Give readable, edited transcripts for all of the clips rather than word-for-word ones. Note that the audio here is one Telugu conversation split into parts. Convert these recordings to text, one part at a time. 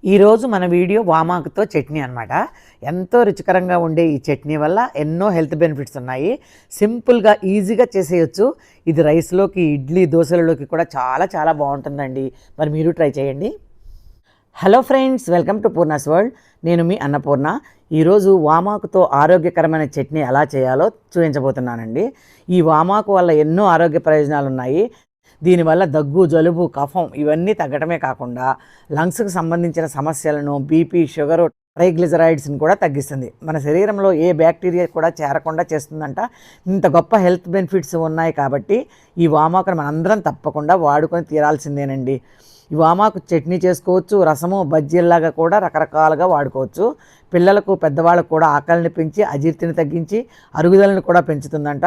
ఈరోజు మన వీడియో వామాకుతో చట్నీ అనమాట. ఎంతో రుచికరంగా ఉండే ఈ చట్నీ వల్ల ఎన్నో హెల్త్ బెనిఫిట్స్ ఉన్నాయి. సింపుల్గా ఈజీగా చేసేయచ్చు. ఇది రైస్లోకి, ఇడ్లీ, దోశలలోకి కూడా చాలా చాలా బాగుంటుందండి. మరి మీరు ట్రై చేయండి. Hello friends, welcome to Poorna's world. నేను మీ అన్నపూర్ణ. ఈరోజు వామాకుతో ఆరోగ్యకరమైన చట్నీ ఎలా చేయాలో చూపించబోతున్నానండి. ఈ వామాకు వల్ల ఎన్నో ఆరోగ్య ప్రయోజనాలు ఉన్నాయి. దీనివల్ల దగ్గు, జలుబు, కఫం ఇవన్నీ తగ్గడమే కాకుండా లంగ్స్కి సంబంధించిన సమస్యలను, బీపీ, షుగరు, ట్రైగ్లిజరైడ్స్ని కూడా తగ్గిస్తుంది. మన శరీరంలో ఏ బ్యాక్టీరియా కూడా చేరకుండా చేస్తుందంట. ఇంత గొప్ప హెల్త్ బెనిఫిట్స్ ఉన్నాయి కాబట్టి ఈ వామాకును మనందరం తప్పకుండా వాడుకొని తీరాల్సిందేనండి. ఈ వామాకు చట్నీ చేసుకోవచ్చు, రసము, బజ్జీల్లాగా కూడా రకరకాలుగా వాడుకోవచ్చు. పిల్లలకు, పెద్దవాళ్ళకు కూడా ఆకలిని పెంచి, అజీర్తిని తగ్గించి, అరుగుదలను కూడా పెంచుతుందంట.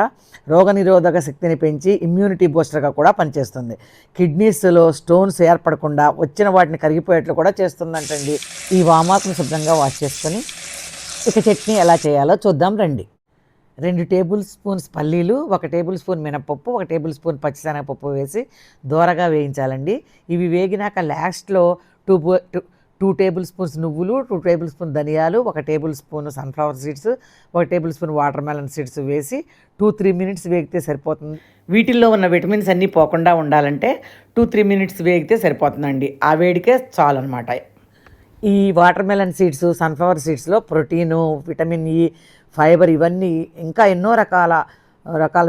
రోగనిరోధక శక్తిని పెంచి, ఇమ్యూనిటీ బూస్టర్గా కూడా పనిచేస్తుంది. కిడ్నీస్లో స్టోన్స్ ఏర్పడకుండా వచ్చిన వాటిని కరిగిపోయేట్లు కూడా చేస్తుందంటండి. ఈ వామాకును శుభ్రంగా వాష్ చేసుకొని ఇక చట్నీ ఎలా చేయాలో చూద్దాం రండి. 2 టేబుల్ స్పూన్స్ పల్లీలు, 1 టేబుల్ స్పూన్ మినపప్పు, 1 టేబుల్ స్పూన్ పచ్చిశనగపప్పు వేసి దోరగా వేయించాలండి. ఇవి వేగినాక లాస్ట్లో 2 టేబుల్ స్పూన్స్ నువ్వులు, 2 టేబుల్ స్పూన్ ధనియాలు, 1 table spoon sunflower seeds, 1 table spoon water melon seeds వేసి 2-3 మినిట్స్ వేగితే సరిపోతుంది. వీటిల్లో ఉన్న విటమిన్స్ అన్నీ పోకుండా ఉండాలంటే 2-3 మినిట్స్ వేగితే సరిపోతుందండి. ఆ వేడికే చాలన్నమాట. ఈ వాటర్ మెలన్ సీడ్స్, సన్ఫ్లవర్ సీడ్స్లో ప్రోటీను, విటమిన్ ఈ, ఫైబర్ ఇవన్నీ ఇంకా ఎన్నో రకాల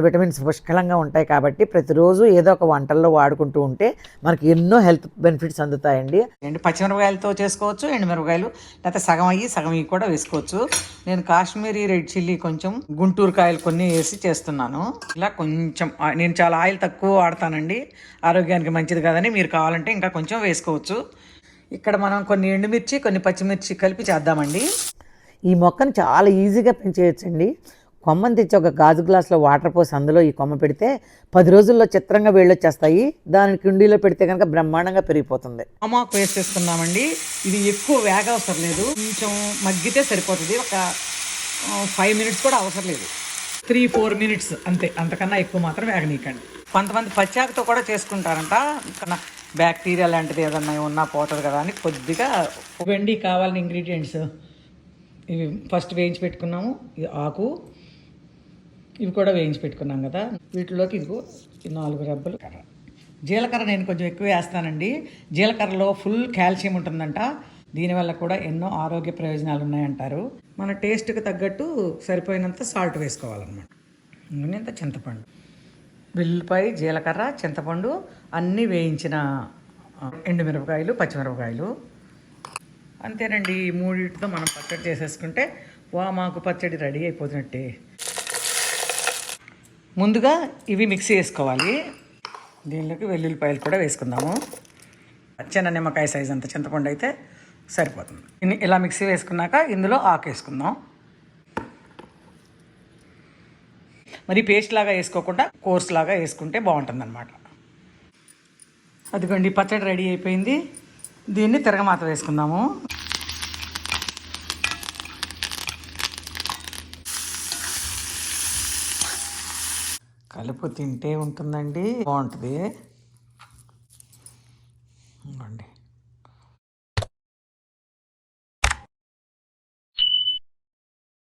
విటమిన్స్ పుష్కలంగా ఉంటాయి. కాబట్టి ప్రతిరోజు ఏదో ఒక వంటల్లో వాడుకుంటూ ఉంటే మనకి ఎన్నో హెల్త్ బెనిఫిట్స్ అందుతాయండి. పచ్చిమిరపకాయలతో చేసుకోవచ్చు, ఎండుమిరపకాయలు, లేకపోతే సగం అయ్యి కూడా వేసుకోవచ్చు. నేను కాశ్మీరీ రెడ్ చిల్లీ కొంచెం, గుంటూరు కాయలు కొన్ని వేసి చేస్తున్నాను. ఇలా కొంచెం నేను చాలా ఆయిల్ తక్కువ వాడతానండి, ఆరోగ్యానికి మంచిది కాదని. మీరు కావాలంటే ఇంకా కొంచెం వేసుకోవచ్చు. ఇక్కడ మనం కొన్ని ఎండుమిర్చి, కొన్ని పచ్చిమిర్చి కలిపి చేద్దామండి. ఈ మొక్కను చాలా ఈజీగా పెంచేయచ్చండి. కొమ్మని తెచ్చి ఒక గాజు గ్లాసులో వాటర్ పోసి అందులో ఈ కొమ్మ పెడితే 10 రోజుల్లో చిత్రంగా వేళ్ళొచ్చేస్తాయి. దాని కుండీలో పెడితే కనుక బ్రహ్మాండంగా పెరిగిపోతుంది. వామాకు వేస్ట్ చేసుకున్నామండి. ఇది ఎక్కువ వేగ అవసరం లేదు, కొంచెం మగ్గితే సరిపోతుంది. ఒక 5 మినిట్స్ కూడా అవసరం లేదు, 3-4 మినిట్స్ అంతే. అంతకన్నా ఎక్కువ మాత్రం వేగనీయకండి. కొంతమంది పచ్చాకుతో కూడా చేసుకుంటారంట. బ్యాక్టీరియా లాంటిది ఏదన్నా ఉన్నా పోతుంది కదా అని కొద్దిగా. వెండి కావాలని ఇంగ్రీడియంట్స్ ఇవి ఫస్ట్ వేయించి పెట్టుకున్నాము. ఇది ఆకు, ఇవి కూడా వేయించి పెట్టుకున్నాం కదా. వీటిలోకి ఇదిగో 4 రెబ్బలు జీలకర్ర నేను కొంచెం ఎక్కువ వేస్తానండి. జీలకర్రలో ఫుల్ కాల్షియం ఉంటుందంట. దీనివల్ల కూడా ఎన్నో ఆరోగ్య ప్రయోజనాలు ఉన్నాయంటారు. మన టేస్ట్కి తగ్గట్టు సరిపోయినంత సాల్ట్ వేసుకోవాలన్నమాట. ఇంత చింతపండు, వెల్లుల్లిపాయ, జీలకర్ర, చింతపండు, అన్నీ వేయించిన ఎండుమిరపకాయలు, పచ్చిమిరపకాయలు, అంతేనండి. ఈ మూడింటితో మనం పచ్చడి చేసేసుకుంటే వామాకు పచ్చడి రెడీ అయిపోతున్నట్టే. ముందుగా ఇవి మిక్సీ వేసుకోవాలి. దీనిలోకి వెల్లుల్లిపాయలు కూడా వేసుకుందాము. చిన్న నిమ్మకాయ సైజ్ అంత చింతపండు అయితే సరిపోతుంది. ఇలా మిక్సీ వేసుకున్నాక ఇందులో ఆకు వేసుకుందాం. మరి పేస్ట్ లాగా వేసుకోకుండా కోర్స్ లాగా వేసుకుంటే బాగుంటుంది అన్నమాట. అదిగోండి పచ్చడి రెడీ అయిపోయింది. దీన్ని తిరగమాత వేసుకుందాము. కలుపు తింటే ఉంటుందండి, బాగుంటుంది.